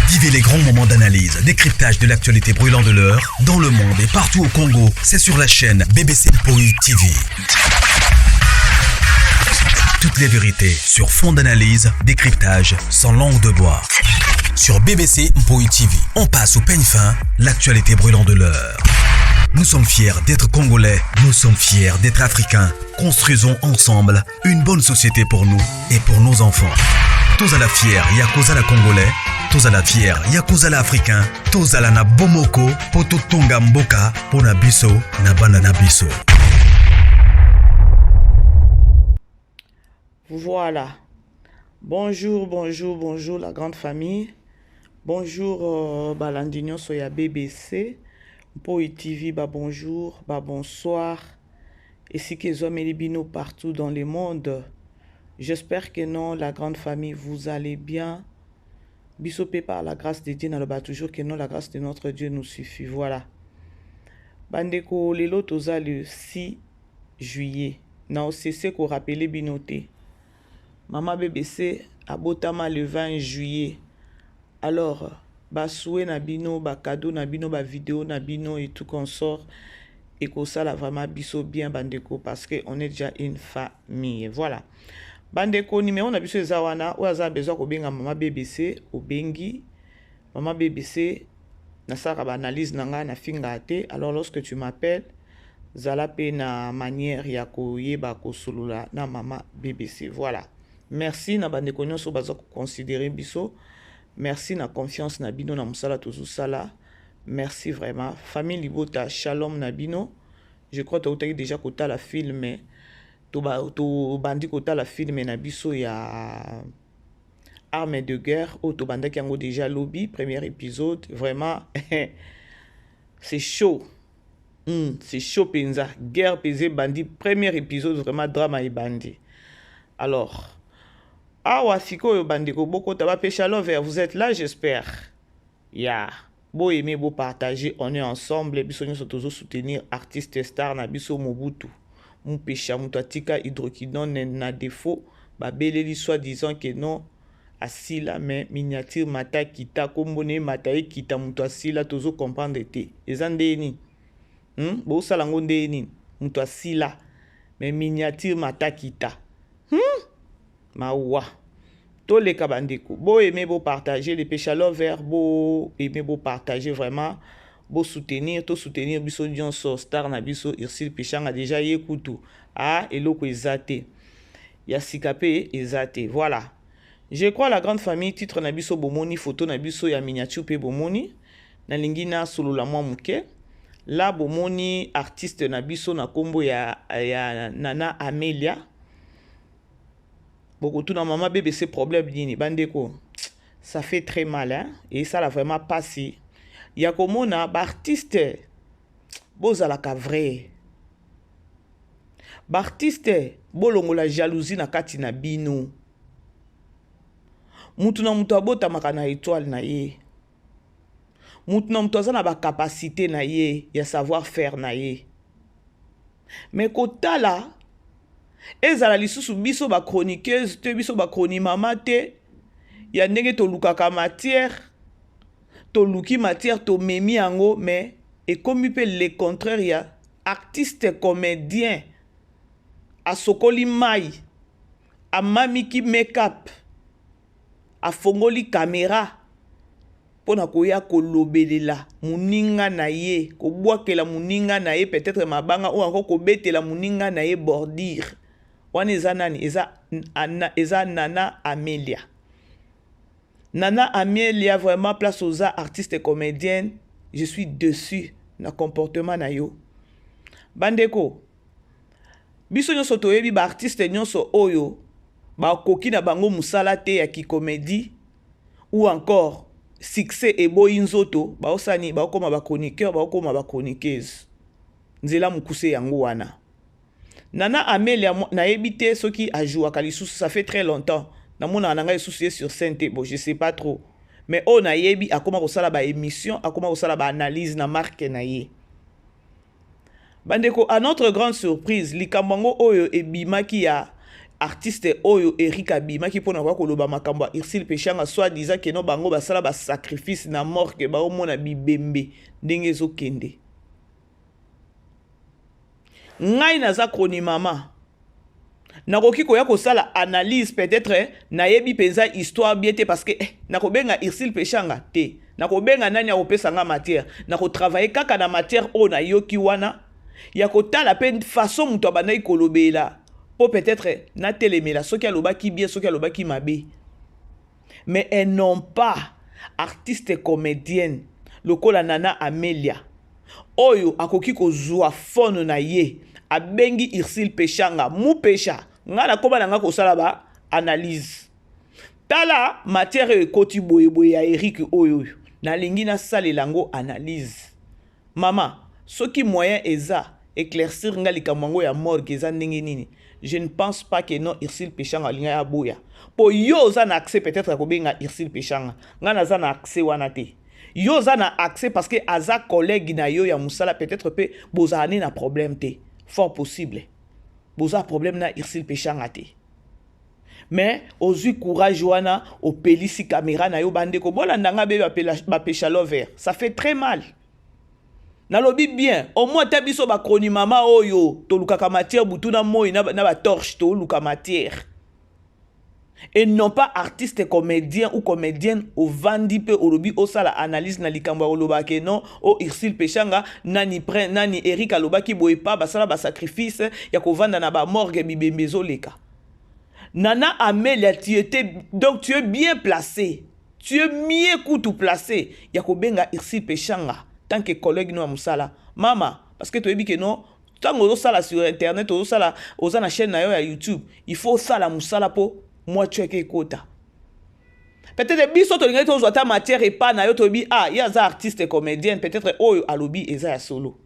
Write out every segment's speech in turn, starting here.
Vivez les grands moments d'analyse, décryptage de l'actualité brûlant de l'heure, dans le monde et partout au Congo. C'est sur la chaîne BBC Mpoi TV. Toutes les vérités sur fond d'analyse, décryptage, sans langue de bois. Sur BBC Mpoi TV, on passe au peigne fin, l'actualité brûlant de l'heure. Nous sommes fiers d'être Congolais, nous sommes fiers d'être Africains. Construisons ensemble une bonne société pour nous et pour nos enfants. Tous à la fière, Yakozala Congolais, tous à la fière, Yakozala Africain, tous à la na Bomoko, Poto Tonga Mboka, Pona Biso, na Banana Biso. Voilà. Bonjour la grande famille. Bonjour Balandinho Soya BBC. Mpoi TV, bonjour, bonsoir. Et si que hommes et bino partout dans le monde. J'espère que non, la grande famille, vous allez bien. Bisopé par la grâce de Dieu, n'alba toujours que non, la grâce de notre Dieu nous suffit. Voilà. Bandeko, lelo toza le 6 juillet. Na OCC ko rappelé binoté. Maman BBC abotama le 20 juillet. Alors, souhait na bino, cadeau na bino, vidéo na bino et tout consort. Et que ça là vraiment biso bien bandeko parce que on est déjà une famille. Voilà. Bandeko numéro na biso ezawana ou aza besoin ko benga maman BBC au bengi. Maman BBC na sara ba analyse nanga na fingate. Alors lorsque tu m'appelles, zala pe na manière ya ko yeba ko solula na maman BBC. Voilà. Merci na bandeko nyonso baza ko considérer biso. Merci na confiance na bino na musala tozu sala. Merci vraiment. Famille Libota, Shalom Nabino. Je crois que tu as déjà écouté la film. Tu as écouté la film Nabiso il y a Armes de guerre. Tu as déjà lobby, premier épisode. Vraiment, c'est chaud. C'est chaud, Penza. Guerre, pesé, bandit. Premier épisode, vraiment drama et bandit. Alors, Siko, bandit, Shalom, vous êtes là, j'espère. Yeah. Beau aimer, beau partager, on est ensemble. Biso nous sommes soutenir artistes stars na biso Mobutu. Mon péché, mon toatika hydroquinone na défaut. Babeleli soit disant que non. Asila mais miniature mata kita kombone mata kita muto asila tozo comprendre te. Ezandeni. Bo salango ndeni. Muto asila mais miniature mata kita. Mawa. Tous les kabandeko, beau aimer, beau partager, les péchalos verts, beau aimer, beau partager vraiment, beau soutenir, tout soutenir, biso dion so star na biso, Irsil Péchang a déjà yekutu, eloko ezate, yasikapé ezate, voilà. Je crois la grande famille, titre na biso bomoni, photo na biso ya miniature pe bomoni, na lingina solo la mwa muke, la bomoni artiste na biso na kombo ya Nana Amelia. Beaucoup tout dans maman BBC problème dini bandeko. Ça fait très mal hein et ça l'a vraiment passé. Il y a comme on a artiste bozalaka vrai. Artiste bolongo la jalousie na kati na bino. Mutu na mutu abota makana étoile na ye. Mutu na mutu azana ba capacité na ye, ya savoir faire na ye. Mais kotala ezala lisusu biso ba chroniqueuse te biso ba chroni mama te ya ndenge to lukaka matière to luki matière to memi yango mais et comme peut le contraire ya artiste comédien a sokoli mai a mamiki make-up a fongoli caméra pona koya kolobelela muninga na ye ko bwakela muninga na ye peut-être mabanga ou encore ko betela muninga na ye bordure. Wana eza nani eza Nana Amelia. Nana Amelia vraiment place aux artistes et comédiennes. Je suis dessus na comportement na yo. Bandeko. Biso nyonso toyebi ba artiste nyonso oyo ba koki na bango musala te ya ki comédie ou encore succès et boyi nzoto ba osani ba okoma ba chroniqueur ba okoma ba chroniqueuse. Nzela mukuse yango wana. Nana Amelia na ebité ce qui a joué à Kalisusu ça fait très longtemps. Na mona nanga soucié sur scène bon je sais pas trop. Mais on a yebi a comment osala ba émission a comment osala ba analyse na marque na ye. Bandeko à notre grande surprise likambango oyo ebimaki ya artiste oyo Eric Abima qui pona kwa koloba makambo Irsil Peshanga soit disant que no bango basala ba sacrifice na mort que ba omona bibembe ndenge ezokende. Ngai naza kroni mama nakoki koya kosala analyse peut-être nayebi penza histoire bien te parce que nakobenga Irsil Peshanga te nakobenga nani akopesa nga matière nakotravailler kaka na matière o na yoki wana ya kotala pe façon muto abandai kolobela po peut-être na telemela soki alobaki bien soki alobaki mabe mais elles n'ont pas artiste comédienne lokola Nana Amelia oyo akoki kozwa fono na ye abengi Irsil Peshanga mu pesha ngana koba nanga kosala ba analyse tala matière ekoti boyeboye ya Eric oyo nalingi na salela ngo analyse mama soki moyen eza éclaircir nga likambo ya morgue eza ndenge nini je ne pense pas que non Irsil Peshanga linga ya boya po yo za na accès peut-être ko benga Irsil Peshanga ngana za na accès wana te yo za na accès parce que aza collègue na yo ya musala peut-être pe bozane na problème te fort possible boza problème na Irsil Peshanga te mais ozui courage wana o pelisi caméra na yo bande ko bolanda nga be ba pesha lover ça fait très mal nalobi bien au moins tabiso ba kroni mama oyo to lukaka matière butuna moi na ba torche to luka matière et non pas artiste comédien ou comédienne au vandi pe olobi o sala analyse na likambo oloba ke non o Irsil Peshanga nani Eric alobaki boye pa basala ba sacrifice ya ko vanda na ba morgue bibembezo leka. Nana Amelia, tu es bien placé. Tu es mieux que tout placé. Yako benga Irsil Peshanga tant que collègue no musala. Mama, parce que tu es bien que non, tant que sala sur internet, on sala oza na chaîne na yo ya YouTube, il faut sala musala po moi tu es kota. Peut-être biso to linga to ta matière et pas na yo to bi ah, ya za artiste comédienne peut-être oyo alobi eza ya solo.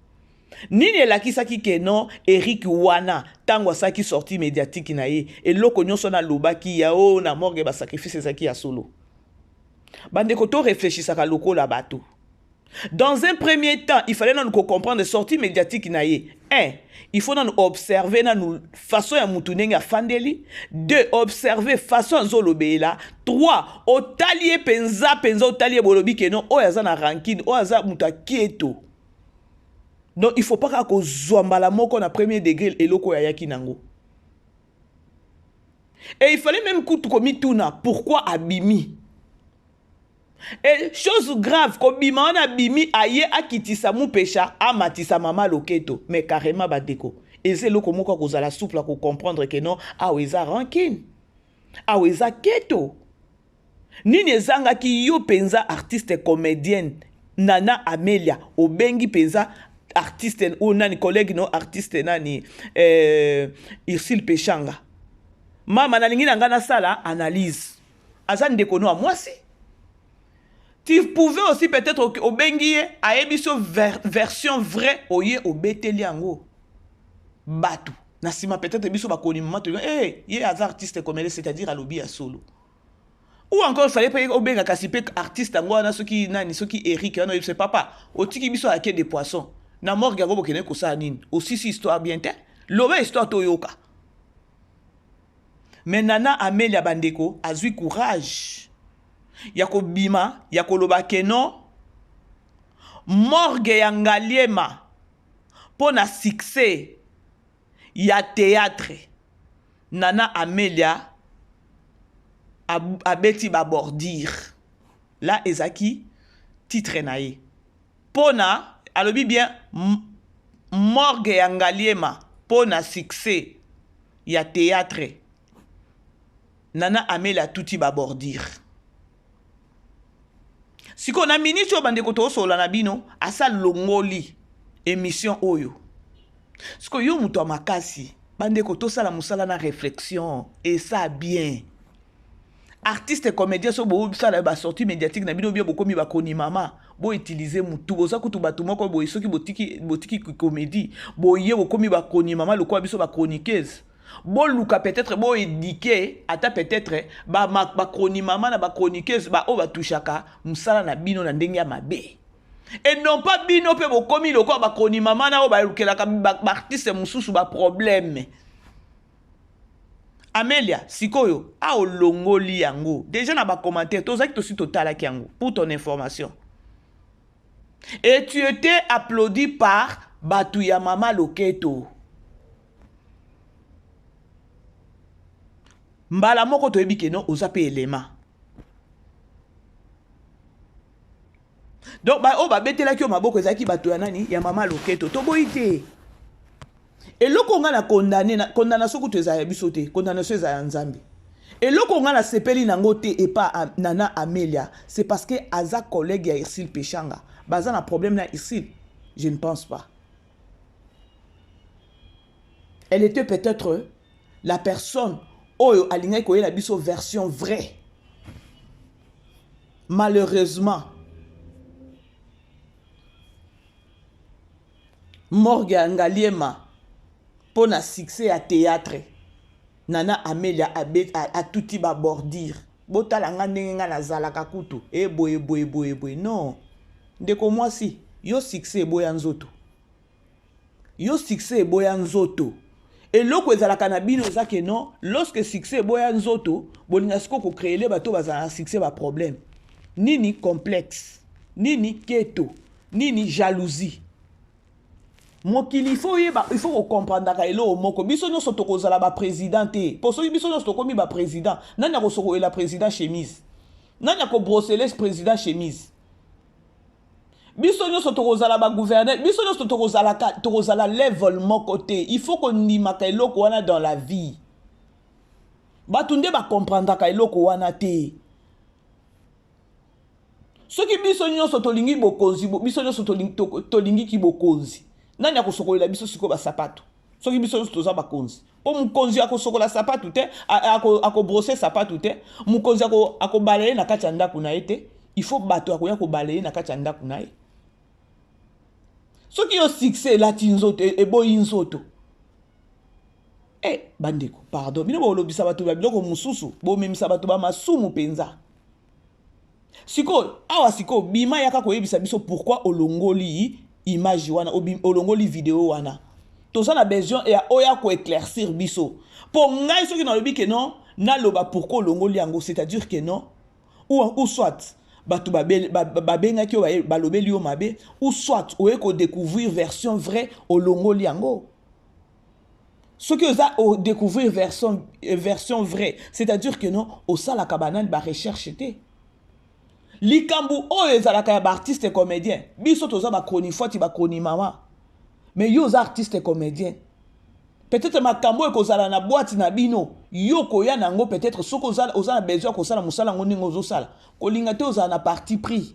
Nini elakisaki ke non Eric wana tango asaki sortie médiatique na ye eloko nyonso na lobaki ya o na morgue ba sacrifice ezaki ya solo. Bande ko to réfléchissaka lokola bato. Dans un premier temps, il fallait nous comprendre sortie médiatique na ye. 1. Il faut nous observer nous façon ya mutunenga fandeli. 2. Observer façon zolobela. 3. Otalier penza otalier bolobi ke non o yaza na ranking o yaza muta kieto. Donc il faut pas que zombala moko na premier degré eloko ya yaki nango. Et il fallait même que tu commis tout na pourquoi abimi. Et chose grave, comme bima on a bimi aye akitisa mu pesha amatisa mama loketo mais carrément badeko. Et c'est loko moko ko zala souple ko comprendre que non a weza rankine. A weza keto. Nini ezanga ki yo penza artiste comédienne Nana Amelia obengi penza artiste ou nani collègue no artiste nani Irsil Peshanga. Mama nalingi na ngana sala analyse. Azan deko no moi si. Tu pouvais aussi peut-être au bengi a émission version vraie oye au beteli ango batu na sima peut-être biso ba koni mama to ye az artiste comédien c'est-à-dire à lobby à solo ou encore fallait pas au benga kasipe artiste ango na soki nani soki Eric no c'est papa o tiki biso a quai des poissons na morgue go bokene ko sa nini aussi si histoire bien te lobe histoire to yoka mais Nana Amelia bandeko azui courage yako bima yako loba keno morgue ya ngaliema pona succès ya théâtre Nana Amelia abeti ba bordir là ezaki titre nae pona alobi bien morgue ya ngaliema pona succès ya théâtre Nana Amelia tuti ba bordir. Si qu'on a ministre bande ko to sola na bino asa longoli émission oyo. Siko yo muto makasi bande ko to sala musala na réflexion et ça bien. Artiste comédien so bo sala ba sortie médiatique na bino bien bokomi ba koni mama bo utiliser mutu boza kutu batu moko bo soki botiki comédie bo ye bokomi ba koni mama lokwa biso ba chroniqueuse. Bon luka peut-être bon édiqué ata peut-être ba kroni mama na ba chroniqueuse ba o ba touchaka musala na bino na ndenge ya mabe et non pas bino pe bo komi loko ba kroni mama na o ba lukelaka ba artiste mususu ba problème Amélia, sikoyo, a olongoli yango. Déjà na ba commentaire, tozaki tosi totala ki yango pour ton information. Et tu étais applaudi par Batuya Mama Loketo. Mbala moko toyebi ke non oza pe elema. Donc ba o ba betela ki o maboko ezaki Batuya nani ya Mama Loketo. To boite. Et loko nga na condamnation kutu eza ya biso te, condamnation eza ya Nzambe. Et loko nga na sepeli nango te et pas Nana Amélia, c'est parce que aza collègue ya Irsil Pechanga. Baza na problème na Irsil. Je ne pense pas. Elle était peut-être la personne oyo alingai koye la biso version vraie. Malheureusement, Morgan Ngaliema pour na succès à théâtre. Nana Amélia a touti ba bordir. Botala nga ndenge nga nazalaka kutu. Boye. Non. Ndeko moi si. Yo succès boya nzoto. Yo succès boya nzoto. Et loko ezalaka na bino zake non. Lorsque succès boya nzoto, bolinga siko ko créer le bateau bazala succès ba problème. Nini complexe. Nini keto. Nini jalousie. Mokili il faut comprendre ka elo moko biso nyonso tokozala ba président te pour so biso nyonso tokomi ba président nani akosoko la président chemise nani akobrosseler président chemise biso nyonso tokozala ba gouverneur biso nyonso tokozala level moko te il faut qu'on ndimaka eloko wana dans la vie batunde ba comprendre ka eloko wana te soki biso nyonso tolingi bokonzi biso nyonso tolingi ki bokonzi nani akosokolela biso siko ba sapato soki biso toza bakonzi po mukonzi akosokola sapato te akobrosser sapato te mukonzi akobalaye na kati ya ndako na ye te il faut bato akoya kobalaye na kati ya ndako na ye soki yo succès lati nzoto eboyi nzoto bandeko pardon bino bolobisa bato ba biloko mususu bomemisa bato ba masumu penza siko awa siko bima yaka koyebisa biso pourquoi olongoli image wana olongoli vidéo wana toza na besoin ya oya ko éclaircir biso pour ngai soki na lobi ke non na loba pourquoi olongoli yango c'est-à-dire que non ou soit batu babenga ki balobeli yo mabe ou soit oye ko découvrir version vraie olongoli yango soki oza o découvrir version vraie c'est-à-dire que non osala ka banane ba recherche te likambu oyo ezalaka ya ba artiste comédien biso toza ba chronifoiti ba chroni-mama mais yo za artiste comédien peut-être makambo ekozala na boîte na bino yo koya nango peut-être soko oza na besoin kosala musala ngo ningo ozosala kolinga te ozala na parti pris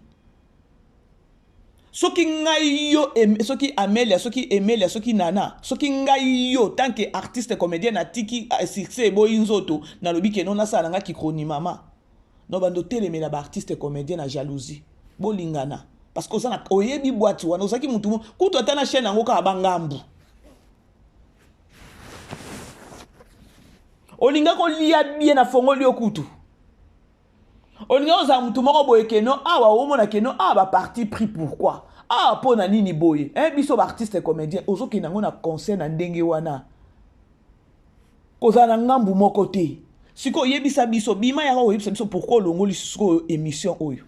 soki ngai yo soki Amélia soki Emelia soki Nana soki ngai yo tant que artiste comédien na tiki succès boyi nzoto na lobi ke non nasala nga ki chroni-mama non bando telemela ba artiste comédien na jalousie bolingana parce que ça oyebi boîte wana osaki mutu kutu atana chaîne yango ka bangambu olinga ko lia bien na fongoli okutu olinga oza mutu moko boye keno awa omona keno ba parti pris pourquoi pona nini boye biso ba artiste comédien ozoki nango na concert na ndenge wana kozana ngambu moko te siko yebisa biso bima ya oyebisa biso pourquoi olongoli siko émission oyo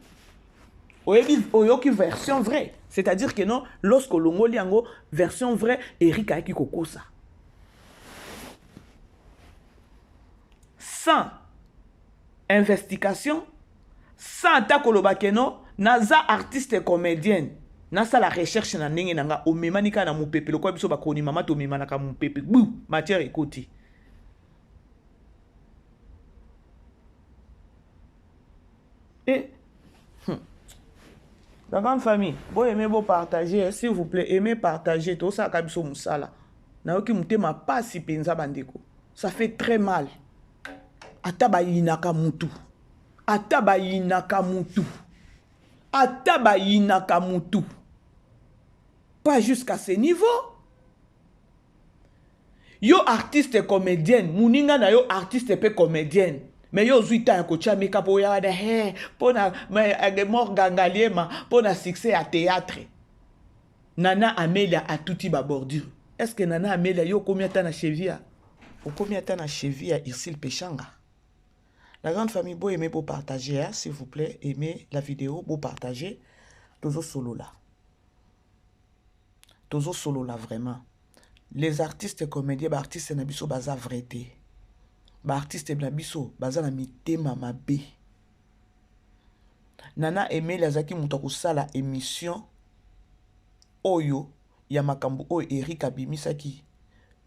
oyoki version vraie c'est-à-dire que non lorsque olongoli yango version vraie Eric ayaki kokosa sans investigation sans ta koloba que non naza artiste comédienne nasa la recherche na ndenge nanga omemanika na mupepe lokwa biso bakoni mama to memanaka mupepe bu matière ekoti la grande famille, vous aimez vous partager, s'il vous plaît, aimez partager tout ça comme ça musala. Na oki mutema pas si penza bandeko. Ça fait très mal. Ataba inaka mutu. Ataba inaka mutu. Ataba inaka mutu. Pas jusqu'à ce niveau. Yo artiste comédienne, muninga na yo artiste pe comédienne. Mais yo zuita un coach make-up oya da pona Morgan Ngaliema pona succès à théâtre. Nana Amélia a touti ba bordure. Est-ce que Nana Amélia yo combien de temps na chevia? Au combien de temps cheville à Irsil Pechanga? La grande famille, vous aimez pour partager, hein, s'il vous plaît, aimez la vidéo, pour partager. Tozo solo là. Tozo solo là, vraiment. Les artistes comédiens, artistes nabiso baza vraité. Artistes nabiso baza na mitema mabe. Nana aimé lazaki mutako sala émission Oyo ya makambu oyo Eric abimisaki.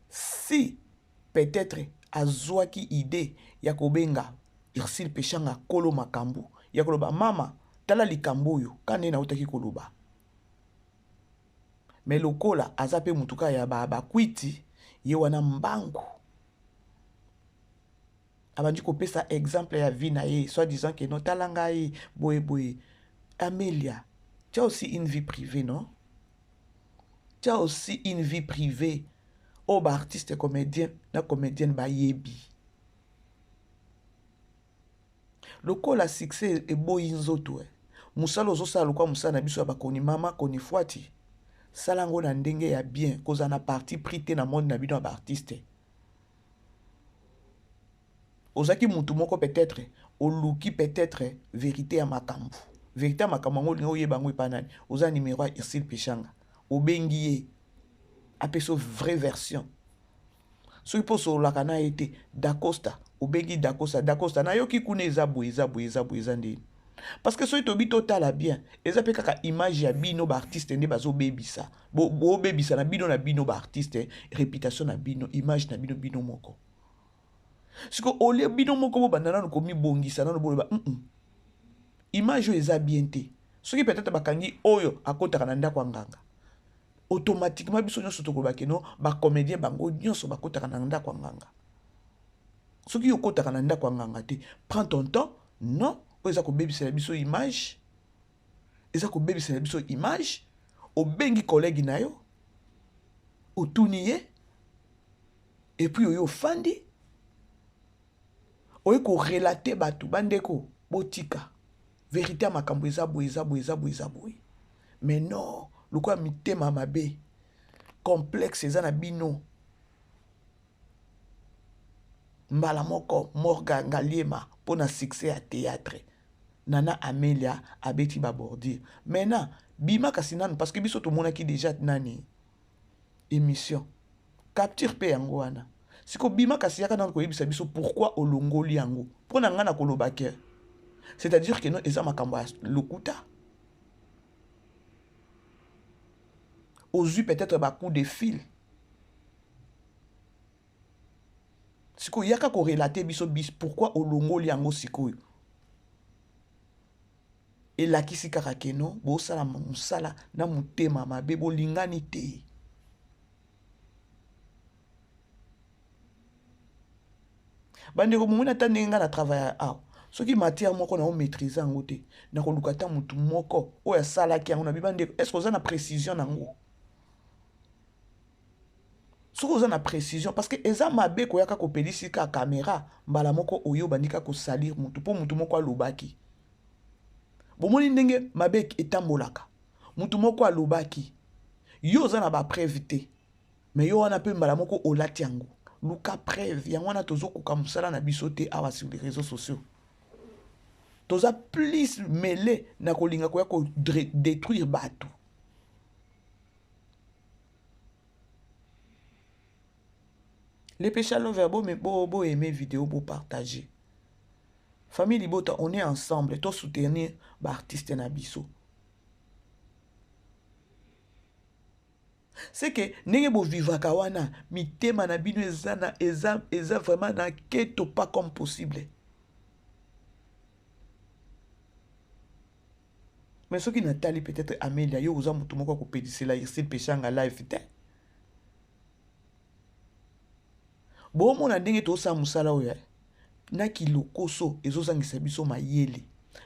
Si peut-être azwaki idée ya kobenga Irsil Pechanga kolo makambu ya koloba mama tala likambo oyo kane na utaki koloba. Mais lokola azape mutuka ya ba kwiti ye wana mbangu. Abandi kopesa exemple ya vie na ye, soit disant que non talanga ye boye. Amélia, tu as aussi une vie privée, non? Tu as aussi une vie privée. Oh, bah, artiste comédien, na comédienne ba yebi. Loko la succès est beau inzoto. Musalo zo sala kwa musana biso ba koni mama koni fuati. Salango na ndenge ya bien koza na parti prité na monde na bino ba artiste. Ozaki mutu moko peut-être oluki peut-être vérité ya makambu. Vérité ya makambu ngo lingo yeba ngo ipanani. Oza numéro Irsil Pechanga. Obengi ye apeso vraie version. So ipo so lakana été Dacosta, obengi Dacosta na yoki kune eza ndeni. Parce que so itobi total bien, eza pe kaka image ya bino ba artiste nde bazo bebisa. Bo bebisa na bino ba artiste, réputation na bino, image na bino moko. Siko ole bino moko bo bandana no komi bongisa na no bo ba image yo eza bien te. Soki peut-être bakangi oyo akotaka na ndako nganga. Automatiquement biso nyonso tokobaki no ba comédien bango nyonso bakotaka na ndako nganga. Soki yokotaka na ndako nganga te, prends ton temps, non, oza ko bebisa biso image. Eza ko bebisa biso image, obengi collègue na yo, otuniye, et puis oyo fandi. Oyo ko relater batu bandeko botika. Vérité makambo eza boye. Mais non, loko mitema mabe. Complexe eza na bino. Mbala moko Morgan Ngaliema pour na succès à théâtre. Nana Amélia abeti babordir. Maintenant, bima kasinane parce que biso to monaki déjà nani émission. Capture pe yango wana. Siko bima kasi yaka nan ko yebisa biso pourquoi olongoli yango. Pour na ngana kolobake. C'est-à-dire que non eza makambo lokuta. Aux yeux peut-être ba coup de fil. Siko yaka ko relater biso pourquoi olongoli yango sikoyo. Et la kisi kaka keno bo sala musala na mutema mabe bo lingani te. Bandeko mumuna tandenga na travail a. Ce qui matière moko na o maîtriser yango te. Na ko lukata mutu moko o ya sala ki yango na bibandeko. Est-ce que vous avez na précision nango? Si vous avez na précision parce que eza mabe ko yaka ko pelisi ka caméra mbala moko oyo bandika ko salir mutu po mutu moko alobaki. Bomoni ndenge mabe etambolaka. Mutu moko alobaki. Yo za na ba preuve te. Mais yo wana pe mbala moko olati yango. Luka preuve yango wana tozo koka musala na biso te awa sur les réseaux sociaux. Toza plus mêlé na kolinga ko ya ko détruire bato. Les péchés verbaux, mais beau aimer vidéo, beau partager. Famille Libota, on est ensemble. Toi soutenir l'artiste Nabiso. C'est que nenge bo vivre kawana mitema na bino eza vraiment na keto pas comme possible. Mais ce qui Nathalie peut-être Amélia yo uza mutu moko ko pédicé la Irsil Pechanga live te. Bon mon ndenge to sa musala oya. Na kilokoso ezozangisa biso mayele.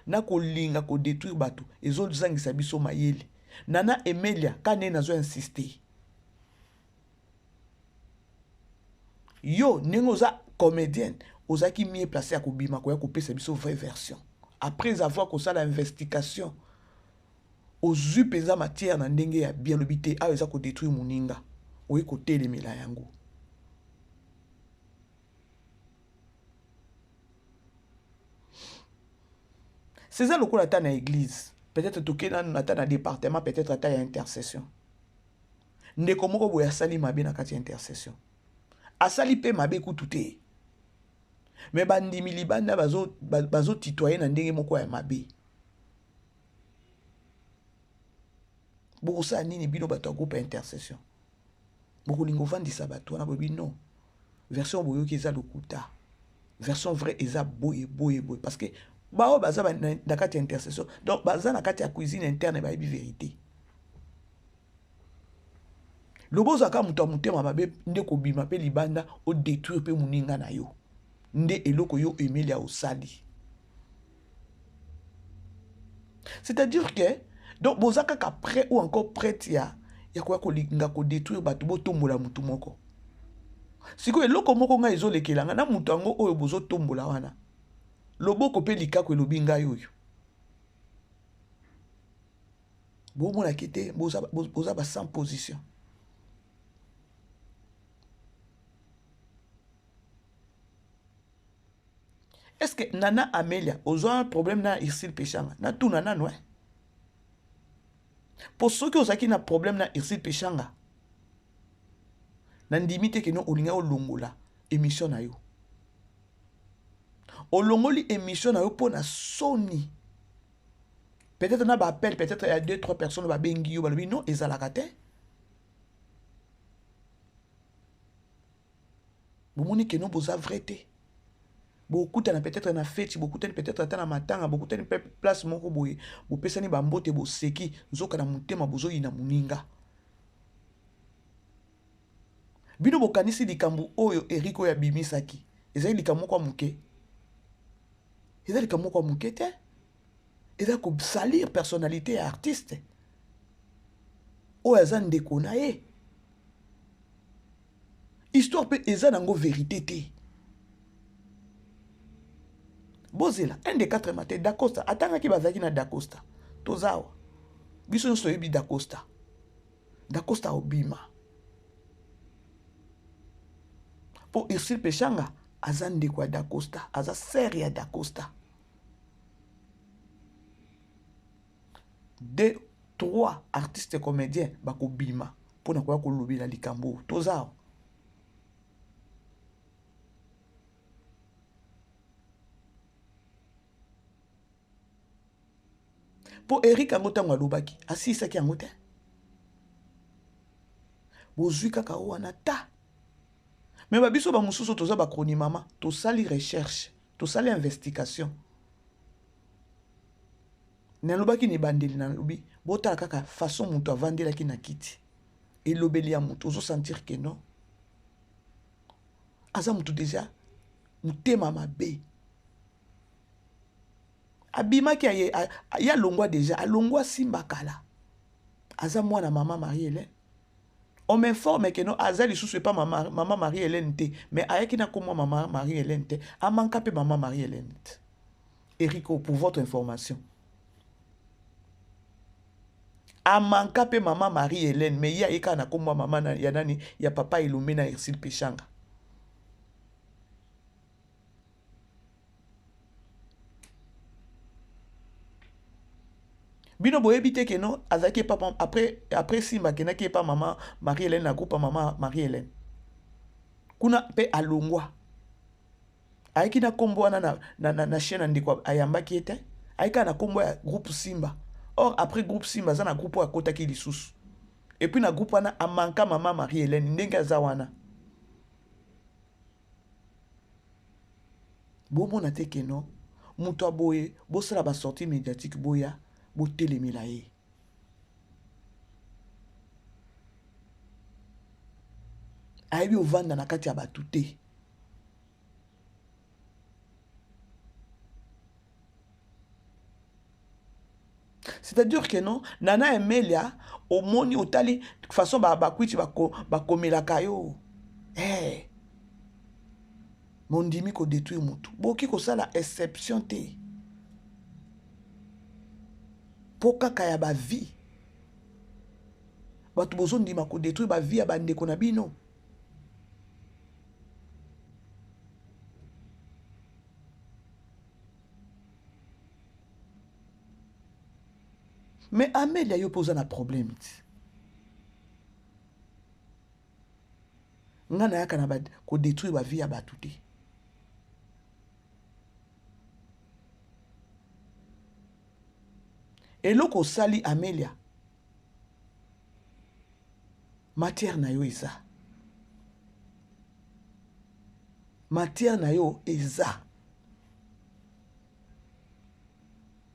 Na kolinga ko détruire bato ezozangisa biso mayele. Nana Emelia kane nazo insister. Yo nengoza comédienne ozaki mieux placé à kobima ko ya kopesa biso vraie version. Après avoir ko ça l'investigation aux yeux pesa matière na ndenge ya bien lobité a eza ko détruire moninga. Oye ko telemela yango. c'est ça le coup à l'église. Peut-être que dans un département, peut-être à une intercession. Ndeko moko boya sali mabe na kati intercession. Asali pe mabe kututé. Mais bandimi libanda bazo titoyer na ndenge moko ya mabe. Boko sa nini bino bato groupe intercession. Boko lingo vandisa bato na bobi non. Version boyo ki eza lokuta. Version vrai eza boye parce que bao baza na kati intercession. Donc baza na kati ya cuisine interne ba bi vérité. Lobozo aka muto mutema mabe nde ko bima pe libanda o détruire pe muninga na yo. Nde eloko yo emilia osali. C'est-à-dire que donc bozaka ka prêt ou encore prête ya quoi ko linga ko détruire batu bo tombola mutu moko. Siko eloko moko nga ezolekelanga na mutu ango oyo bozo tombola wana. Loboko pe likako elobi ngai oyo. Bo mona kete boza ba sans position. Est-ce que Nana Amelia ozo un problème na Irsil Pechanga? Na tout nana ouais. Pour ceux qui ont un problème na Irsil Pechanga, na ndimite ke no olinga olongola émission na yo. Olongoli émission na yo pour na soni. Peut-être na ba appel, peut-être il y a 2-3 personnes ba bengi yo ba lobi non ezalaka te. Bomoni ke no boza vrai te. Beaucoup de peut-être na fête, beaucoup de peut-être na matanga, beaucoup de place moko boye, bo pesani ba mbote bo seki, nzoka na mutema bozo ina muninga. Bino bokanisi likambu oyo Eriko ya bimisaki. Eza likambu kwa muke. Eza likambu kwa muke te. Eza ko salir personnalité artiste. O eza ndeko na ye. Histoire pe eza nango vérité te. Bozela, un des 4 matins, Dacosta. Attends qui bazaki na Dacosta. Tozawa. Biso nso yebi Dacosta. Dacosta obima. Pour Irsil Pechanga, azan de quoi Dacosta. Aza seri ya Dacosta. 2-3 artistes comédiens bako bima. Pour na kwa kolobi la likambo. Tozawa. Pour Eric Angota Walubaki, assis qui Angote. Bozui kaka wana ta. Mais babiso ba mususu toza ba kroni mama, to sali recherche, to sali investigation. Na lobaki ni bandeli na lobi, bota kaka façon mutu avandela ki na kiti. Et lobeli ya mutu ozo sentir que non. Aza mutu déjà mutema mabe. Abima ki ya longwa déjà, alongwa simba kala. Aza mwana mama Marie-Hélène. On m'informe que non, Aza lisusu pas maman Marie-Hélène te, mais ayaki na komo maman Marie-Hélène te, a manka pe maman Marie-Hélène. Eriko, pour votre information. A manka pe maman Marie-Hélène, mais ya eka na komo maman na ya nani, ya papa Ilumé na Irsil Pechanga. Bino boyebi te que non, azaki papa après Simba kena ki pa maman Marie-Hélène na groupe maman Marie-Hélène. Kuna pe alongwa. Aiki na kombo wana na chaîne ndiko ayambaki ete. Aika na kombo ya groupe Simba. Or après groupe Simba za na groupe ya kota ki lisusu. Et puis na groupe wana amanka maman Marie-Hélène ndenge za wana. Bomo na te que non, muto aboye, bo sala ba sortie médiatique boya. Botelemela ye. Ayebi ovanda na kati ya batu te. C'est-à-dire que non, Nana Emelia, au moni otali, de façon bakwiti bakomelaka yo. Eh. Mondimi ko détruire mutu. Boki ko sala exception te. Poka kaya ba vie. Batu bozo ndima ko détruire ba vie ya bandeko na bino. Mais Amélia yo pose un problème. Ngana yaka na ko détruire ba vie ya batu te. Eloko sali Amélia. Matière na yo eza. Matière na yo eza.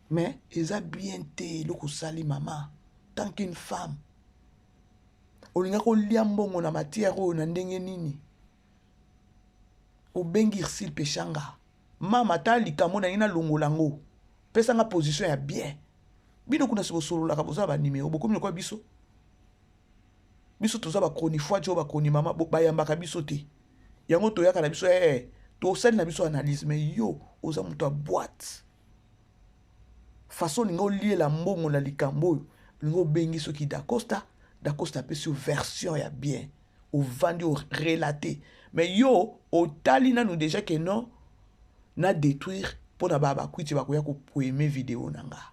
Mais eza bien te eloko sali maman. Tant qu'une femme. Olinga ko lia mbongo na matière oyo na ndenge nini. Obengi Ursule Pechanga. Mama ta likamo na ina longolango. Pesa nga position ya bien. Bino kuna siko solo la kaboza ba numéro boko mino kwa biso. Biso toza ba kroni fois jo ba kroni mama ba yambaka biso te. Yango to yaka na biso to sali na biso analyse mais yo oza muto a boîte. Façon lingo lié la mbongo la likambo lingo bengi soki d'Acosta pe sur version ya bien au vendu au relaté mais yo au tali na nous déjà que non na détruire pour na baba kwiti ba koya ko aimer vidéo nanga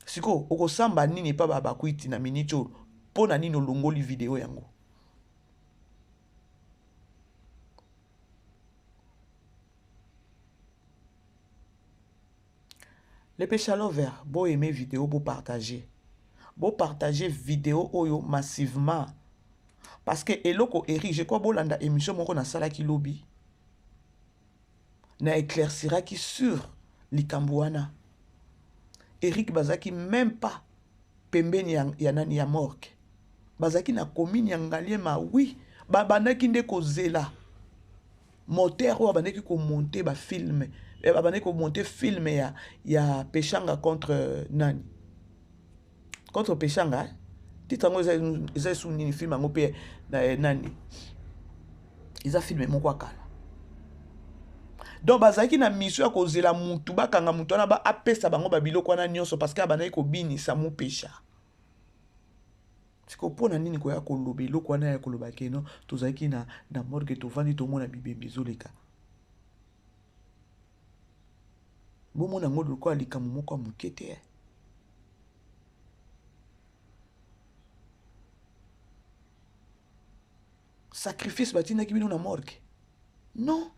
siko oko samba nini pa baba kwiti na minicho pour na nino longoli vidéo yango. Les péchés lovers, beau aimer vidéo, beau partager. Beau partager vidéo oyo massivement. Parce que eloko Eric, je crois bolanda émission moko na sala ki lobby. Na éclaircira qui sur likambouana. Eric bazaki même pas pembeni ya nani ya morgue. Bazaki na commune ya Ngaliema oui, babandaki nde ko zela. Moteur ou abandaki ko monter ba film. Abandaki ko monter film ya Pechanga contre nani. Contre Pechanga. Titre ngo eza sous nini film ngo pe nani. Ils a filmé mon kwa kala. Donc bazaki na mission ya kozela mutu bakanga mutu na ba apesa bango ba biloko na nyonso parce que abandaki ko binisa mu pecha. Siko pona nini ko ya ko lobe loko na ya ko loba keno tozaki na morgue to vandi to mona bibembe zoleka. Bo mona ngodo ko alika moko mukete. Sacrifice batina ki bino na morgue. Non.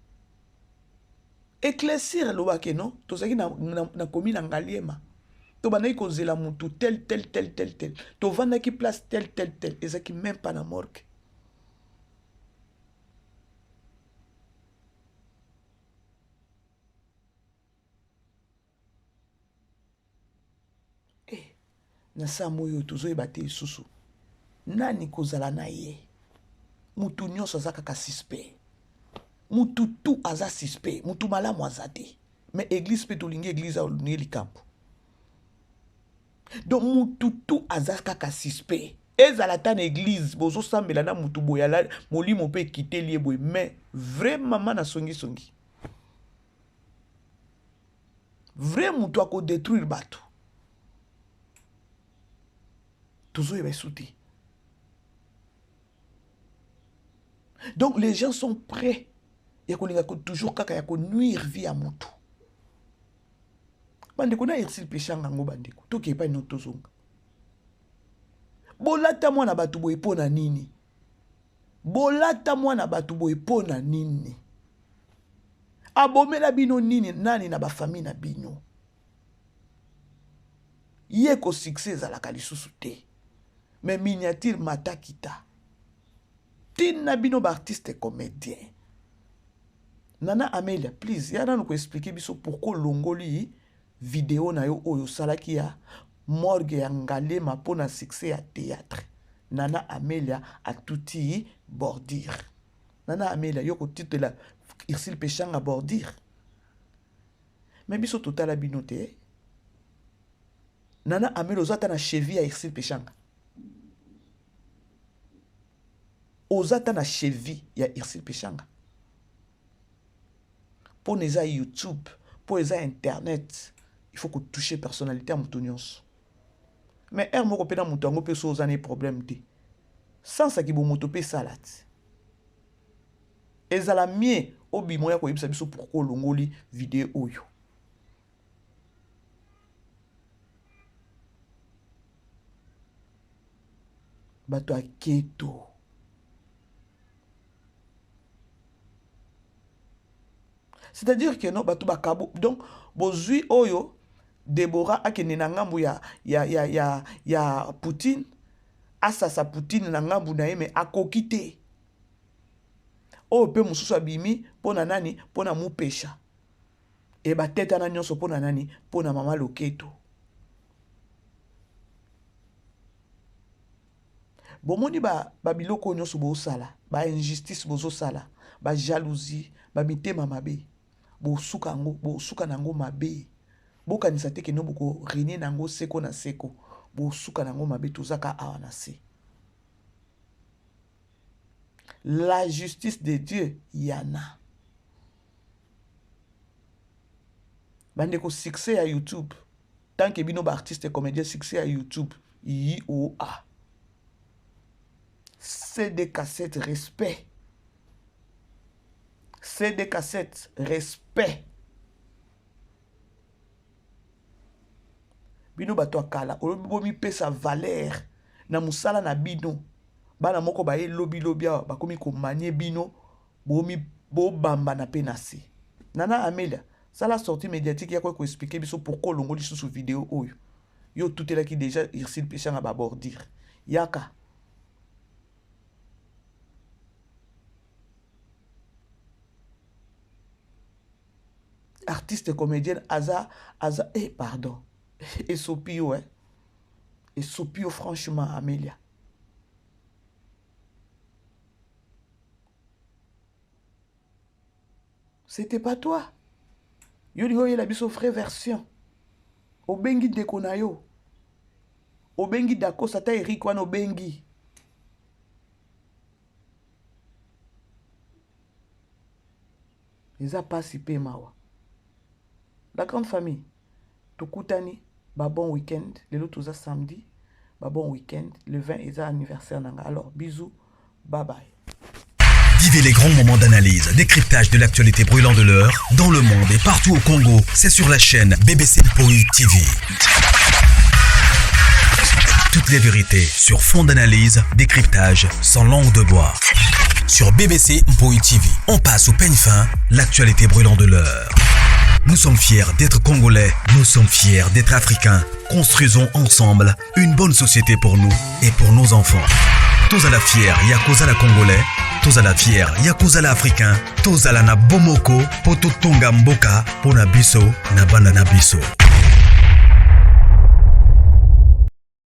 Éclaircir lo ba keno tozaki na commune Ngaliema. To banayi ko zela mutu tel. To vanda ki place tel. Ezaki même pas na morgue. Na sa moyo tozo ebate isusu. Nani kozala na ye? Mutu nyonso aza kaka suspect. Mutu tu aza suspect. Mutu malamu azate. Mais église pe tolingi église a ni likambo. Donc mutu tu aza kaka suspect. Ezala ta na église bozo sambela na mutu boyala molimo pe kite lié boy mais vraiment na songi. Vrai mutu ako détruire bato. Toujours il souti. Donc les gens sont prêts. Il y a toujours kaka ya ko nuire vie à mutu. Bandeko na Ursule Pechanga ngo bandeko. Toke pa ino tozonga. Bolata mwana batu boye pona nini? Bolata mwana batu boye pona nini? Abomela bino nini nani na ba famille na bino? Ye ko succès za la kalisusu te. Mais miniature matakita. Tina bino ba artiste comédien. Nana Amélia, please, yana nous expliquer biso pourquoi longoli vidéo na yo oyo salaki ya morgue ya Ngaliema pona succès ya théâtre. Nana Amélia a touti bordir. Nana Amélia yo ko titre la Ursule Pechanga bordir. Mais biso total abinote. Nana Amélia ozata na cheville ya Ursule Pechanga. Ozata na cheville ya Ursule Pechanga. Pour les YouTube, pour les Internet, il faut que toucher personnalité à Moutonios. Mais er moko pena mutango pe so zane problème te. Sans ça ki bo moto pe salade. Ezala mie obi moya ko yebisa biso pourquoi longoli vidéo oyo. bato ya keto. C'est-à-dire que non, bato bakabo. Donc, bozui oyo, Deborah akene na ngambu ya Poutine, asasa Poutine na ngambu na yeme akokite. Oyo pe mususu abimi, pona nani, pona mupesha. E ba teta na nyonso pona nani, pona mama loketo. Bomoni ba biloko nyonso bo sala, ba injustice bozo sala, ba jalousie, ba mitema mabe. Bo suka nango mabe. Bo kanisa te ke no boko renie nango seko na seko. Bo suka nango mabe tozaka awa na se. La justice de Dieu yana. Bande ko succès à YouTube. Tant que bino ba artiste et comédien succès à YouTube, IOA. C'est des cassettes respect. C'est des cassettes respect. Bino bato akala, olobi pesa valeur na musala na bino. Bana moko ba ye lobi ba komi ko manie bino, bo bamba na penasi. Nana Amelia, ça la sortie médiatique ya ko expliquer biso pourquoi longoli sous vidéo oyo. Yo tout est là qui déjà irsi le péché à babordir. Yaka. Artiste comédienne Aza, pardon. Et Sopio, hein. Et Sopio, franchement, Amélia. C'était pas toi. Yo la biso frère version. Obengi dekonayo. Obengi dako sata Eric wan obengi. Eza pasi pe mawa. La grande famille. Tokutani, ba bon week-end. Le lot toza samedi. Ba bon week-end. Le 20 est anniversaire nanga. Alors, bisous. Bye bye. Vivez les grands moments d'analyse, décryptage de l'actualité brûlante de l'heure, dans le monde et partout au Congo. C'est sur la chaîne BBC Mpoi TV. Toutes les vérités sur fond d'analyse, décryptage sans langue de bois. Sur BBC Mpoi TV, on passe au peigne fin, l'actualité brûlante de l'heure. Nous sommes fiers d'être Congolais, nous sommes fiers d'être Africains. Construisons ensemble une bonne société pour nous et pour nos enfants. Tozala fier, yakozala Congolais. Tozala fier, yakozala Africain. Tozala na bomoko, poto tonga mboka, pona biso, na banda na biso.